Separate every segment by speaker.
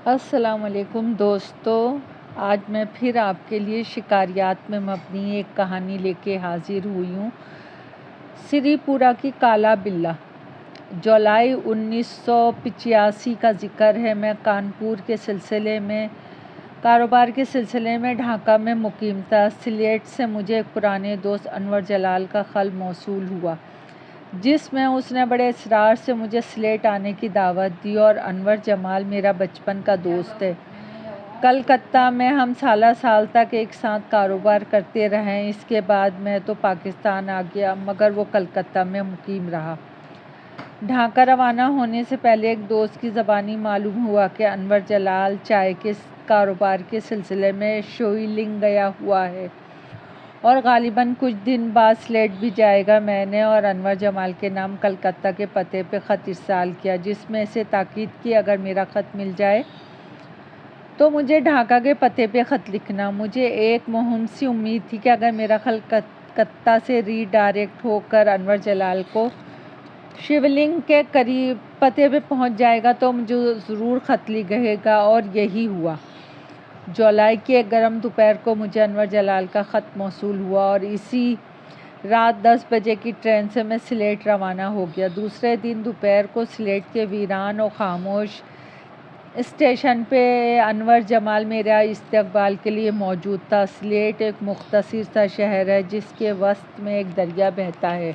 Speaker 1: السلام علیکم دوستو، آج میں پھر آپ کے لیے شکاریات میں مبنی ایک کہانی لے کے حاضر ہوئی ہوں۔ سری پورہ کی کالا بلّا۔ جولائی 1985 کا ذکر ہے۔ میں کانپور کے کاروبار کے سلسلے میں ڈھاکہ میں مقیم تھا۔ سلیٹ سے مجھے ایک پرانے دوست انور جلال کا خط موصول ہوا، جس میں اس نے بڑے اصرار سے مجھے سلیٹ آنے کی دعوت دی، اور انور جمال میرا بچپن کا دوست ہے۔ کلکتہ میں ہم سال تک ایک ساتھ کاروبار کرتے رہے۔ اس کے بعد میں تو پاکستان آ گیا، مگر وہ کلکتہ میں مقیم رہا۔ ڈھاکہ روانہ ہونے سے پہلے ایک دوست کی زبانی معلوم ہوا کہ انور جلال چائے کے کاروبار کے سلسلے میں شیونگ گیا ہوا ہے، اور غالباً کچھ دن بعد سلیٹ بھی جائے گا۔ میں نے اور انور جمال کے نام کلکتہ کے پتے پہ خط ارسال کیا، جس میں سے تاکید کی اگر میرا خط مل جائے تو مجھے ڈھاکہ کے پتے پہ خط لکھنا۔ مجھے ایک مہم سی امید تھی کہ اگر میرا خط کلکتہ سے ری ڈائریکٹ ہو کر انور جلال کو شیونگ کے پتے پہ پہنچ جائے گا تو مجھے ضرور خط لکھے گا، اور یہی ہوا۔ جولائی کی ایک گرم دوپہر کو مجھے انور جلال کا خط موصول ہوا، اور اسی رات 10 بجے کی ٹرین سے میں سلیٹ روانہ ہو گیا۔ دوسرے دن دوپہر کو سلیٹ کے ویران و خاموش اسٹیشن پہ انور جمال میرا استقبال کے لیے موجود تھا۔ سلیٹ ایک مختصر سا شہر ہے، جس کے وسط میں ایک دریا بہتا ہے۔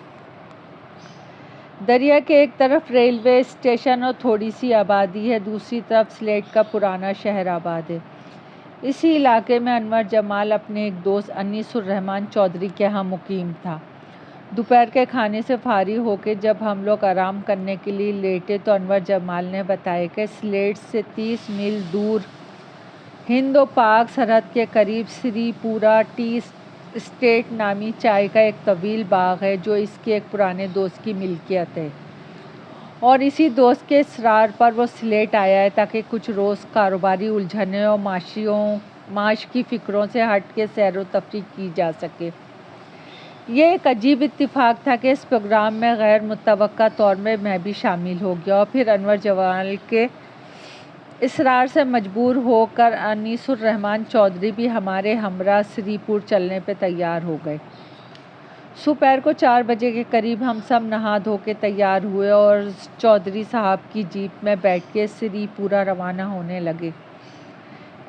Speaker 1: دریا کے ایک طرف ریلوے اسٹیشن اور تھوڑی سی آبادی ہے، دوسری طرف سلیٹ کا پرانا شہر آباد ہے۔ اسی علاقے میں انور جمال اپنے ایک دوست انیس الرحمن چودھری کے ہاں مقیم تھا۔ دوپہر کے کھانے سے فارغ ہو کے جب ہم لوگ آرام کرنے کے لیے لیٹے تو انور جمال نے بتایا کہ سلیٹ سے 30 میل دور ہند و پاک سرحد کے قریب سری پورہ ٹی اسٹیٹ نامی چائے کا ایک طویل باغ ہے، جو اس کے ایک پرانے دوست کی ملکیت ہے، اور اسی دوست کے اصرار پر وہ سلیٹ آیا ہے تاکہ کچھ روز کاروباری الجھنوں اور معاش کی فکروں سے ہٹ کے سیر و تفریح کی جا سکے۔ یہ ایک عجیب اتفاق تھا کہ اس پروگرام میں غیر متوقع طور میں بھی شامل ہو گیا، اور پھر انور جمال کے اصرار سے مجبور ہو کر انیس الرحمن چودھری بھی ہمارے ہمراہ سری پور چلنے پہ تیار ہو گئے۔ دوپہر کو 4 بجے کے قریب ہم سب نہا دھو کے تیار ہوئے اور چودھری صاحب کی جیپ میں بیٹھ کے سری پورہ روانہ ہونے لگے۔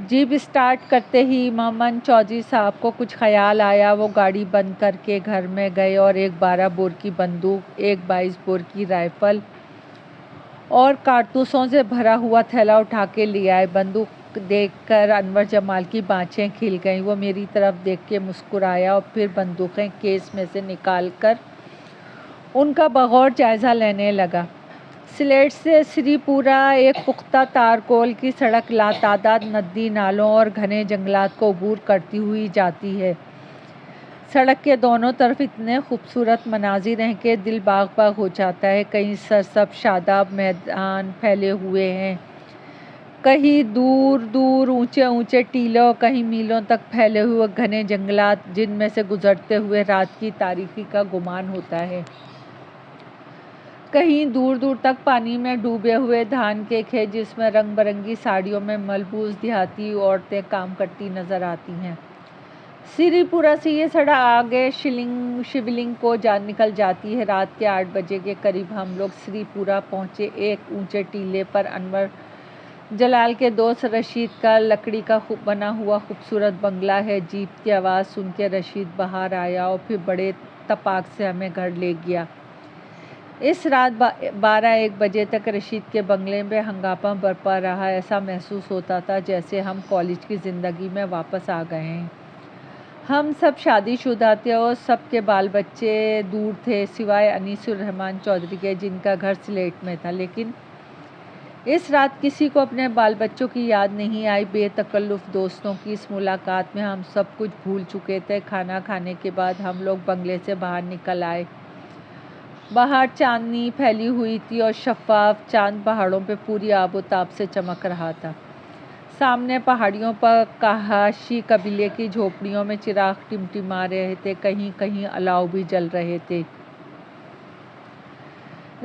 Speaker 1: جیپ اسٹارٹ کرتے ہی محمد چودھری صاحب کو کچھ خیال آیا۔ وہ گاڑی بند کر کے گھر میں گئے اور ایک 12 بور کی بندوق، ایک 22 بور کی رائفل اور کارتوسوں سے بھرا ہوا تھیلا اٹھا کے لے آئے۔ بندوق دیکھ کر انور جمال کی بانچیں کھل گئیں۔ وہ میری طرف دیکھ کے مسکرایا اور پھر بندوقیں کیس میں سے نکال کر ان کا بغور جائزہ لینے لگا۔ سلیٹ سے سری پورہ ایک پختہ تارکول کی سڑک لاتعداد ندی نالوں اور گھنے جنگلات کو عبور کرتی ہوئی جاتی ہے۔ سڑک کے دونوں طرف اتنے خوبصورت مناظر ہیں کہ دل باغ باغ ہو جاتا ہے۔ کہیں سرسبز شاداب میدان پھیلے ہوئے ہیں، کہیں دور دور اونچے اونچے ٹیلے، اور کہیں میلوں تک پھیلے ہوئے گھنے جنگلات، جن میں سے گزرتے ہوئے رات کی تاریکی کا گمان ہوتا ہے۔ کہیں دور دور تک پانی میں ڈوبے ہوئے دھان کے کھیت، جس میں رنگ برنگی ساڑیوں میں ملبوس دیہاتی عورتیں کام کرتی نظر آتی ہیں۔ سری پورہ سے یہ سڑک آگے شیونگ کو نکل جاتی ہے۔ رات کے 8 بجے کے قریب ہم لوگ سری پورہ پہنچے۔ ایک اونچے ٹیلے پر انور جلال کے دوست رشید کا لکڑی کا بنا ہوا خوبصورت بنگلہ ہے۔ جیپ کی آواز سن کے رشید باہر آیا اور پھر بڑے اتفاق سے ہمیں گھر لے گیا۔ اس رات 12-1 بجے تک رشید کے بنگلے میں ہنگامہ برپا رہا۔ ایسا محسوس ہوتا تھا جیسے ہم کالج کی زندگی میں واپس آ گئے ہیں۔ ہم سب شادی شدہ تھے اور سب کے بال بچے دور تھے، سوائے انیس الرحمن چودھری کے، جن کا گھر سلیٹ میں تھا۔ لیکن اس رات کسی کو اپنے بال بچوں کی یاد نہیں آئی۔ بے تکلف دوستوں کی اس ملاقات میں ہم سب کچھ بھول چکے تھے۔ کھانا کھانے کے بعد ہم لوگ بنگلے سے باہر نکل آئے۔ باہر چاندنی پھیلی ہوئی تھی اور شفاف چاند پہاڑوں پہ پوری آب و تاب سے چمک رہا تھا۔ سامنے پہاڑیوں پر کہاشی قبیلے کی جھونپڑیوں میں چراغ ٹمٹما رہے تھے، کہیں کہیں الاؤ بھی جل رہے تھے۔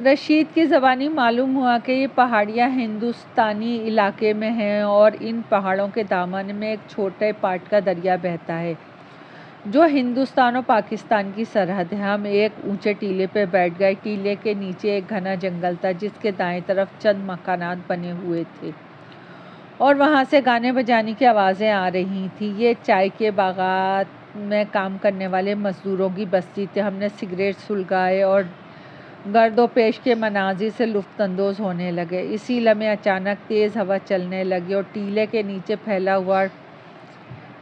Speaker 1: رشید کی زبانی معلوم ہوا کہ یہ پہاڑیاں ہندوستانی علاقے میں ہیں اور ان پہاڑوں کے دامن میں ایک چھوٹے پاٹ کا دریا بہتا ہے جو ہندوستان اور پاکستان کی سرحد ہے۔ ہم ایک اونچے ٹیلے پہ بیٹھ گئے۔ ٹیلے کے نیچے ایک گھنا جنگل تھا جس کے دائیں طرف چند مکانات بنے ہوئے تھے اور وہاں سے گانے بجانے کی آوازیں آ رہی تھیں۔ یہ چائے کے باغات میں کام کرنے والے مزدوروں کی بستی تھی۔ ہم نے سگریٹ سلگائے اور گرد و پیش کے مناظر سے لطف اندوز ہونے لگے۔ اسی لمحے اچانک تیز ہوا چلنے لگی اور ٹیلے کے نیچے پھیلا ہوا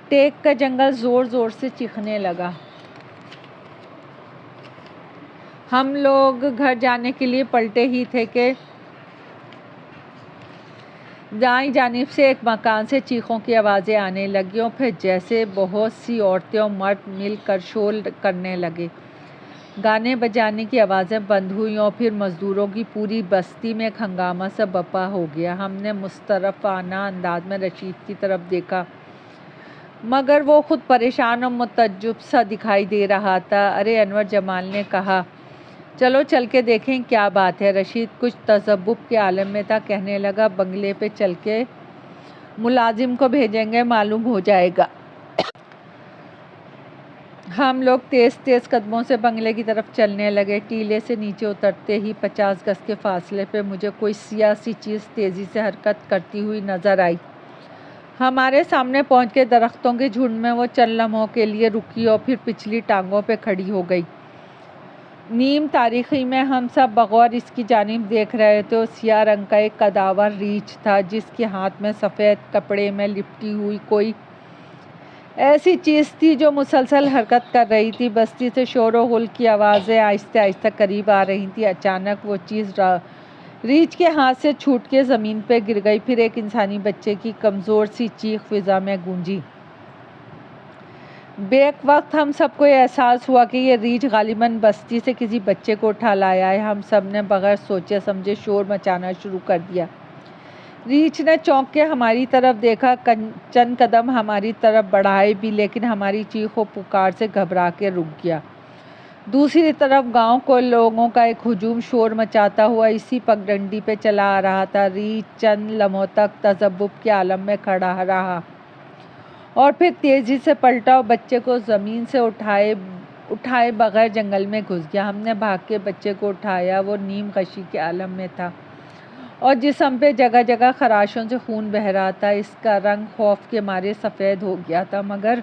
Speaker 1: ٹیک کا جنگل زور زور سے چیخنے لگا۔ ہم لوگ گھر جانے کے لیے پلٹے ہی تھے کہ دائیں جانب سے ایک مکان سے چیخوں کی آوازیں آنے لگیں اور پھر جیسے بہت سی عورتیں اور مرد مل کر شور کرنے لگے۔ گانے بجانے کی آوازیں بند ہوئیں اور پھر مزدوروں کی پوری بستی میں ایک ہنگامہ سا برپا ہو گیا۔ ہم نے مستعرفانہ انداز میں رشید کی طرف دیکھا مگر وہ خود پریشان اور متعجب سا دکھائی دے رہا تھا۔ ارے انور، جمال نے کہا، چلو چل کے دیکھیں کیا بات ہے۔ رشید کچھ تذبذب کے عالم میں تھا، کہنے لگا، بنگلے پہ چل کے ملازم کو بھیجیں گے، معلوم ہو جائے گا۔ ہم لوگ تیز تیز قدموں سے بنگلے کی طرف چلنے لگے۔ ٹیلے سے نیچے اترتے ہی 50 گز کے فاصلے پہ مجھے کوئی سیاہ سی چیز تیزی سے حرکت کرتی ہوئی نظر آئی۔ ہمارے سامنے پہنچ کے درختوں کے جھنڈ میں وہ چند لمحوں کے لیے رکی اور پھر پچھلی ٹانگوں پہ کھڑی ہو گئی۔ نیم تاریکی میں ہم سب بغور اس کی جانب دیکھ رہے تھے۔ وہ سیاہ رنگ کا ایک قداور ریچھ تھا جس کے ہاتھ میں سفید کپڑے میں لپٹی ہوئی کوئی ایسی چیز تھی جو مسلسل حرکت کر رہی تھی۔ بستی سے شور و غل کی آوازیں آہستہ آہستہ قریب آ رہی تھیں۔ اچانک وہ چیز ریچھ کے ہاتھ سے چھوٹ کے زمین پہ گر گئی۔ پھر ایک انسانی بچے کی کمزور سی چیخ فضا میں گونجی۔ بیک وقت ہم سب کو یہ احساس ہوا کہ یہ ریچھ غالباً بستی سے کسی بچے کو اٹھا لایا ہے۔ ہم سب نے بغیر سوچے سمجھے شور مچانا شروع کر دیا۔ ریچھ نے چونک کے ہماری طرف دیکھا، چند قدم ہماری طرف بڑھائے بھی، لیکن ہماری چیخ و پکار سے گھبرا کے رک گیا۔ دوسری طرف گاؤں کو لوگوں کا ایک ہجوم شور مچاتا ہوا اسی پگڈنڈی پہ چلا آ رہا تھا۔ ریچھ چند لمحوں تک تذبذب کے عالم میں کھڑا رہا اور پھر تیزی سے پلٹا اور بچے کو زمین سے اٹھائے بغیر جنگل میں گھس گیا۔ ہم نے بھاگ کے بچے کو اٹھایا۔ وہ نیم غشی کے عالم میں تھا اور جسم پہ جگہ جگہ خراشوں سے خون بہہ رہا تھا۔ اس کا رنگ خوف کے مارے سفید ہو گیا تھا مگر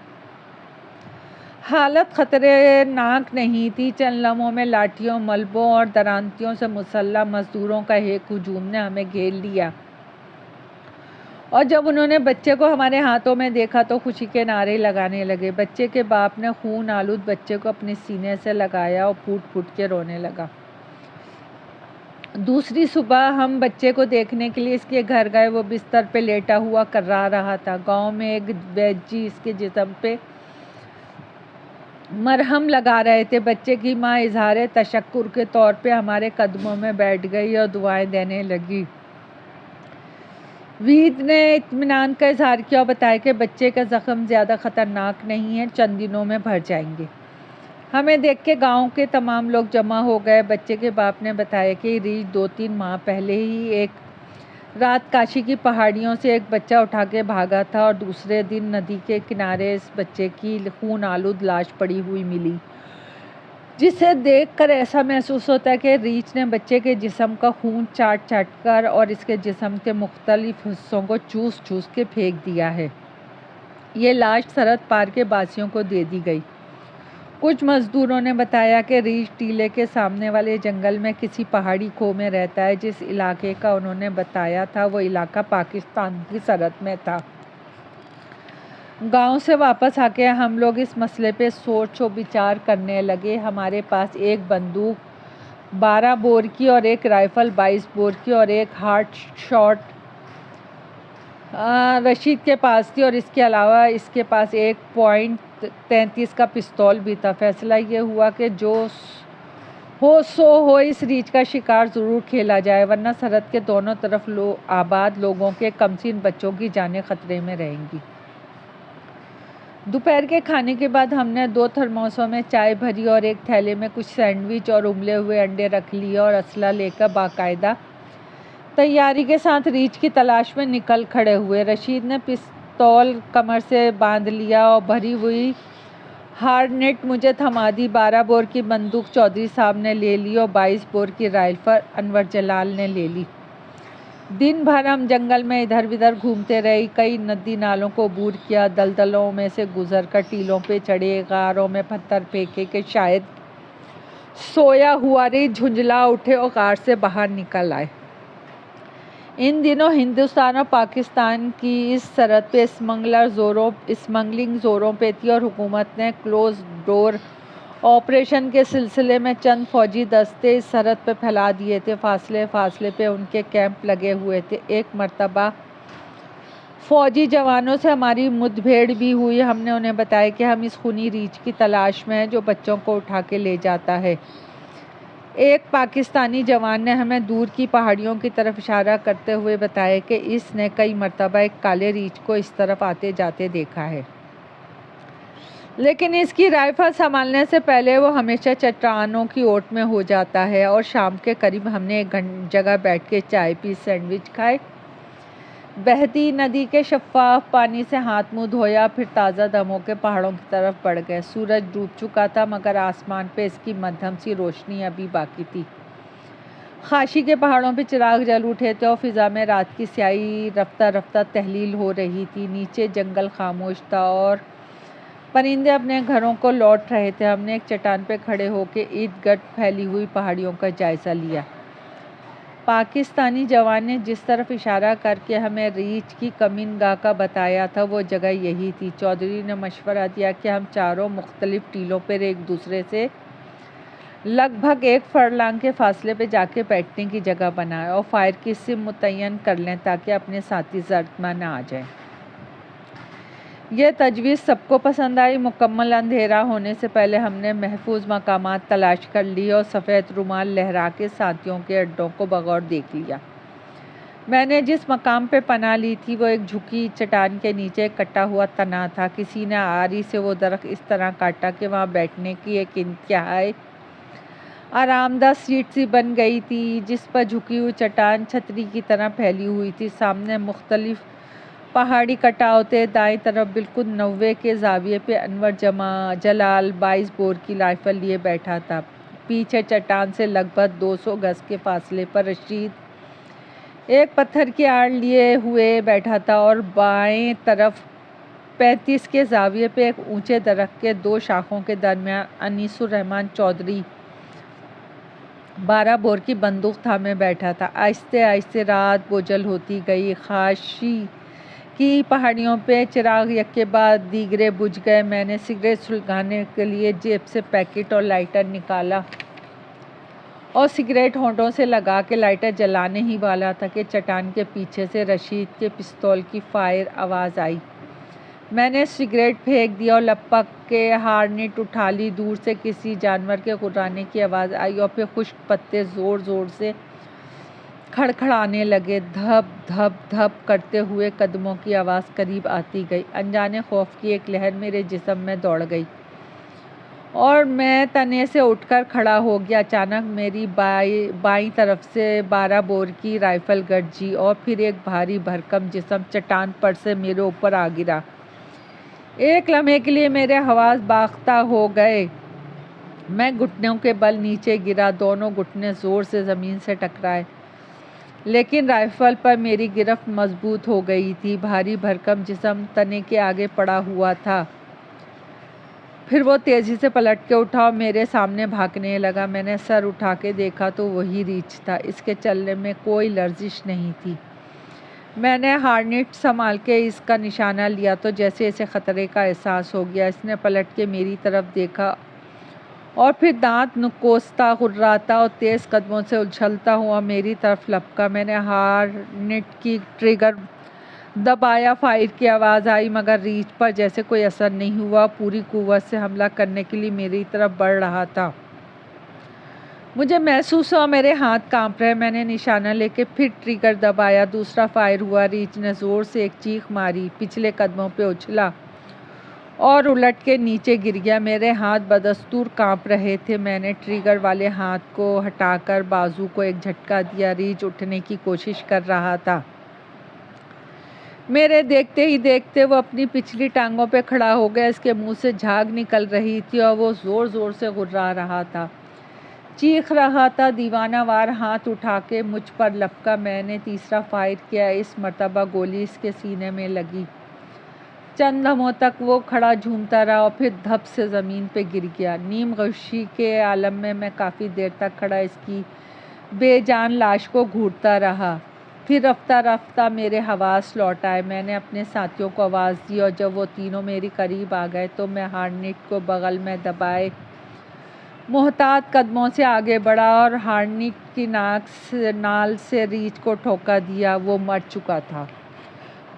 Speaker 1: حالت خطرے ناک نہیں تھی۔ چند لمحوں میں لاٹھیوں، ملبوں اور درانتیوں سے مسلح مزدوروں کا ایک ہجوم نے ہمیں گھیر لیا اور جب انہوں نے بچے کو ہمارے ہاتھوں میں دیکھا تو خوشی کے نعرے لگانے لگے۔ بچے کے باپ نے خون آلود بچے کو اپنے سینے سے لگایا اور پھوٹ پھوٹ کے رونے لگا۔ دوسری صبح ہم بچے کو دیکھنے کے لیے اس کے گھر گئے۔ وہ بستر پہ لیٹا ہوا کرا رہا تھا۔ گاؤں میں ایک ویدی جی اس کے جسم پہ مرہم لگا رہے تھے۔ بچے کی ماں اظہار تشکر کے طور پہ ہمارے قدموں میں بیٹھ گئی اور دعائیں دینے لگی۔ وید نے اطمینان کا اظہار کیا اور بتایا کہ بچے کا زخم زیادہ خطرناک نہیں ہے، چند دنوں میں بھر جائیں گے۔ ہمیں دیکھ کے گاؤں کے تمام لوگ جمع ہو گئے۔ بچے کے باپ نے بتایا کہ ریچھ 2-3 ماہ پہلے ہی ایک رات کاشی کی پہاڑیوں سے ایک بچہ اٹھا کے بھاگا تھا اور دوسرے دن ندی کے کنارے اس بچے کی خون آلود لاش پڑی ہوئی ملی، جسے دیکھ کر ایسا محسوس ہوتا ہے کہ ریچھ نے بچے کے جسم کا خون چاٹ چاٹ کر اور اس کے جسم کے مختلف حصوں کو چوس چوس کے پھینک دیا ہے۔ یہ لاش سرحد پار کے باسیوں کو دے دی گئی۔ کچھ مزدوروں نے بتایا کہ ریچھ ٹیلے کے سامنے والے جنگل میں کسی پہاڑی کھو میں رہتا ہے۔ جس علاقے کا انہوں نے بتایا تھا وہ علاقہ پاکستان کی سرحد میں تھا۔ گاؤں سے واپس آ کے ہم لوگ اس مسئلے پہ سوچ و بچار کرنے لگے۔ ہمارے پاس ایک بندوق 12 بور کی اور ایک رائفل 22 بور کی اور ایک ہارڈ شاٹ رشید کے پاس تھی اور اس کے علاوہ اس کے پاس ایک .33 کا پستول بھی تھا۔ فیصلہ یہ ہوا کہ جو ہو سو ہو، اس ریچھ کا شکار ضرور کھیلا جائے ورنہ سرحد کے دونوں طرف آباد لوگوں کے کمسن بچوں کی جانیں خطرے میں رہیں گی۔ دوپہر کے کھانے کے بعد ہم نے 2 تھرموسوں میں چائے بھری اور ایک تھیلے میں کچھ سینڈوچ اور ابلے ہوئے انڈے رکھ لیے اور اسلحہ لے کر باقاعدہ تیاری کے ساتھ ریچھ کی تلاش میں نکل کھڑے ہوئے۔ رشید نے پستول کمر سے باندھ لیا اور بھری ہوئی ہارنیٹ مجھے تھما دی۔ 12 بور کی بندوق چودھری صاحب نے لے لی اور 22 بور کی رائفل انور جلال نے لے لی۔ دن بھر ہم جنگل میں ادھر ادھر گھومتے رہے، کئی ندی نالوں کو عبور کیا، دلدلوں میں سے گزر کر ٹیلوں پہ چڑھے، غاروں میں پتھر پھینکے کہ شاید سویا ہوا ریچھ جھنجھلا اٹھے اور غار سے باہر نکل آئے۔ ان دنوں ہندوستان اور پاکستان کی اس سرحد پہ اسمگلنگ زوروں پہ تھی اور حکومت نے کلوز ڈور آپریشن کے سلسلے میں چند فوجی دستے اس سرحد پہ پھیلا دیے تھے۔ فاصلے فاصلے پہ ان کے کیمپ لگے ہوئے تھے۔ ایک مرتبہ فوجی جوانوں سے ہماری مدبھیڑ بھی ہوئی۔ ہم نے انہیں بتایا کہ ہم اس خونی ریچھ کی تلاش میں ہیں جو بچوں کو اٹھا کے لے جاتا ہے۔ ایک پاکستانی جوان نے ہمیں دور کی پہاڑیوں کی طرف اشارہ کرتے ہوئے بتایا کہ اس نے کئی مرتبہ ایک کالے ریچھ کو اس طرف آتے جاتے دیکھا ہے، لیکن اس کی رائفل سنبھالنے سے پہلے وہ ہمیشہ چٹانوں کی اوٹ میں ہو جاتا ہے۔ اور شام کے قریب ہم نے ایک جگہ بیٹھ کے چائے پی، سینڈوچ کھائے، بہتی ندی کے شفاف پانی سے ہاتھ منہ دھویا، پھر تازہ دموں کے پہاڑوں کی طرف بڑھ گئے۔ سورج ڈوب چکا تھا مگر آسمان پہ اس کی مدھم سی روشنی ابھی باقی تھی۔ خاشی کے پہاڑوں پہ چراغ جل اٹھے تھے اور فضا میں رات کی سیاہی رفتہ رفتہ تحلیل ہو رہی تھی۔ نیچے جنگل خاموش تھا اور پرندے اپنے گھروں کو لوٹ رہے تھے۔ ہم نے ایک چٹان پہ کھڑے ہو کے ارد گرد پھیلی ہوئی پہاڑیوں کا جائزہ لیا۔ پاکستانی جوان نے جس طرف اشارہ کر کے ہمیں ریچھ کی کمین گاہ کا بتایا تھا وہ جگہ یہی تھی۔ چودھری نے مشورہ دیا کہ ہم چاروں مختلف ٹیلوں پر ایک دوسرے سے لگ بھگ 1 فرلانگ کے فاصلے پہ جا کے بیٹھنے کی جگہ بنائیں اور فائر کی سم متعین کر لیں تاکہ اپنے ساتھی زرد میں نہ آ جائیں۔ یہ تجویز سب کو پسند آئی۔ مکمل اندھیرا ہونے سے پہلے ہم نے محفوظ مقامات تلاش کر لیے اور سفید رومال لہرا کے ساتھیوں کے اڈوں کو بغور دیکھ لیا۔ میں نے جس مقام پہ پناہ لی تھی وہ ایک جھکی چٹان کے نیچے ایک کٹا ہوا تنا تھا۔ کسی نے آری سے وہ درخت اس طرح کاٹا کہ وہاں بیٹھنے کی ایک انتہائی آرام دہ سیٹ سی بن گئی تھی جس پر جھکی ہوئی چٹان چھتری کی طرح پھیلی ہوئی تھی۔ سامنے مختلف پہاڑی کٹاؤ تھے۔ دائیں طرف بالکل 90 کے زاویے پہ انور جلال 22 بور کی رائفل لیے بیٹھا تھا۔ پیچھے چٹان سے لگ بھگ 200 گز کے فاصلے پر رشید ایک پتھر کی آڑ لیے ہوئے بیٹھا تھا اور بائیں طرف 35 کے زاویے پہ ایک اونچے درخت کے 2 شاخوں کے درمیان انیس الرحمن چودھری 12 بور کی بندوق تھامے بیٹھا تھا۔ آہستہ آہستہ رات بوجھل ہوتی گئی۔ خاشی کی پہاڑیوں پہ چراغ یک کے بعد دیگرے بجھ گئے۔ میں نے سگریٹ سلگانے کے لیے جیب سے پیکٹ اور لائٹر نکالا اور سگریٹ ہونٹوں سے لگا کے لائٹر جلانے ہی والا تھا کہ چٹان کے پیچھے سے رشید کے پستول کی فائر آواز آئی۔ میں نے سگریٹ پھینک دیا اور لپک کے ہارنیٹ اٹھا لی۔ دور سے کسی جانور کے غرانے کی آواز آئی اور پھر خشک پتے زور زور سے کھڑکھڑانے لگے۔ دھپ دھپ دھپ کرتے ہوئے قدموں کی آواز قریب آتی گئی۔ انجانے خوف کی ایک لہر میرے جسم میں دوڑ گئی اور میں تنے سے اٹھ کر کھڑا ہو گیا۔ اچانک میری بائیں طرف سے 12 بور کی رائفل گرجی اور پھر ایک بھاری بھرکم جسم چٹان پر سے میرے اوپر آ گرا۔ ایک لمحے کے لیے میرے حواس باختہ ہو گئے۔ میں گھٹنوں کے بل نیچے گرا، دونوں گھٹنے زور سے زمین سے ٹکرائے، لیکن رائفل پر میری گرفت مضبوط ہو گئی تھی۔ بھاری بھرکم جسم تنے کے آگے پڑا ہوا تھا، پھر وہ تیزی سے پلٹ کے اٹھا اور میرے سامنے بھاگنے لگا۔ میں نے سر اٹھا کے دیکھا تو وہی ریچھ تھا۔ اس کے چلنے میں کوئی لرزش نہیں تھی۔ میں نے ہارنیٹ سنبھال کے اس کا نشانہ لیا تو جیسے اسے خطرے کا احساس ہو گیا۔ اس نے پلٹ کے میری طرف دیکھا اور پھر دانت نکوستا، غراتا اور تیز قدموں سے اچھلتا ہوا میری طرف لپکا۔ میں نے ہارنیٹ کی ٹریگر دبایا، فائر کی آواز آئی مگر ریچھ پر جیسے کوئی اثر نہیں ہوا۔ پوری قوت سے حملہ کرنے کے لیے میری طرف بڑھ رہا تھا۔ مجھے محسوس ہوا میرے ہاتھ کانپ رہے۔ میں نے نشانہ لے کے پھر ٹریگر دبایا، دوسرا فائر ہوا۔ ریچھ نے زور سے ایک چیخ ماری، پچھلے قدموں پہ اچھلا اور الٹ کے نیچے گر گیا۔ میرے ہاتھ بدستور کانپ رہے تھے۔ میں نے ٹریگر والے ہاتھ کو ہٹا کر بازو کو ایک جھٹکا دیا۔ ریچھ اٹھنے کی کوشش کر رہا تھا۔ میرے دیکھتے ہی دیکھتے وہ اپنی پچھلی ٹانگوں پہ کھڑا ہو گیا۔ اس کے منہ سے جھاگ نکل رہی تھی اور وہ زور زور سے گررا رہا تھا، چیخ رہا تھا۔ دیوانہ وار ہاتھ اٹھا کے مجھ پر لپکا۔ میں نے تیسرا فائر کیا۔ اس مرتبہ گولی اس کے سینے میں لگی۔ چند لمحوں تک وہ کھڑا جھومتا رہا اور پھر دھپ سے زمین پہ گر گیا۔ نیم غشی کے عالم میں کافی دیر تک کھڑا اس کی بے جان لاش کو گھورتا رہا۔ پھر رفتہ رفتہ میرے حواس لوٹ آئے۔ میں نے اپنے ساتھیوں کو آواز دی اور جب وہ تینوں میری قریب آ گئے تو میں ہارنیٹ کو بغل میں دبائے محتاط قدموں سے آگے بڑھا اور ہارنیٹ کی نال سے ریچھ کو ٹھوکا دیا۔ وہ مر چکا تھا۔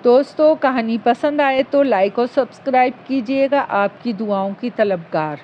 Speaker 1: دوستو، کہانی پسند آئے تو لائک اور سبسکرائب کیجیے گا۔ آپ کی دعاؤں کی طلبگار۔